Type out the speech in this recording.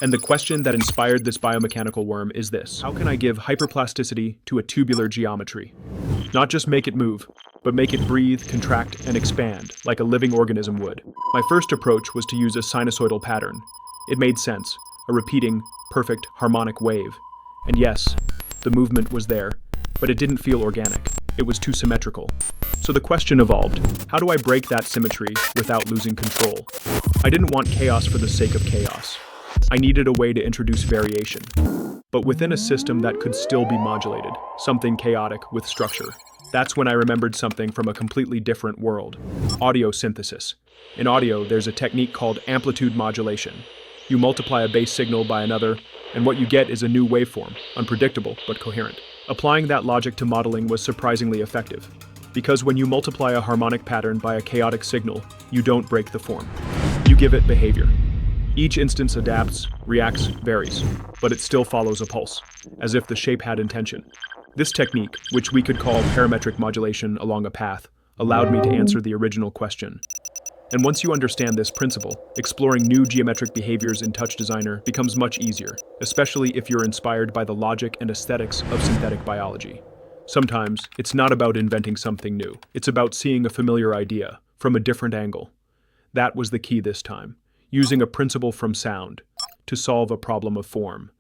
And the question that inspired this biomechanical worm is this: how can I give hyperplasticity to a tubular geometry? Not just make it move, but make it breathe, contract, and expand, like a living organism would. My first approach was to use a sinusoidal pattern. It made sense, a repeating, perfect, harmonic wave. And yes, the movement was there, but it didn't feel organic. It was too symmetrical. So the question evolved: how do I break that symmetry without losing control? I didn't want chaos for the sake of chaos. I needed a way to introduce variation, but within a system that could still be modulated, something chaotic with structure. That's when I remembered something from a completely different world: audio synthesis. In audio, there's a technique called amplitude modulation. You multiply a bass signal by another, and what you get is a new waveform, unpredictable but coherent. Applying that logic to modeling was surprisingly effective, because when you multiply a harmonic pattern by a chaotic signal, you don't break the form. You give it behavior. Each instance adapts, reacts, varies, but it still follows a pulse, as if the shape had intention. This technique, which we could call parametric modulation along a path, allowed me to answer the original question. And once you understand this principle, exploring new geometric behaviors in TouchDessigner becomes much easier, especially if you're inspired by the logic and aesthetics of synthetic biology. Sometimes, it's not about inventing something new. It's about seeing a familiar idea from a different angle. That was the key this time: using a principle from sound to solve a problem of form.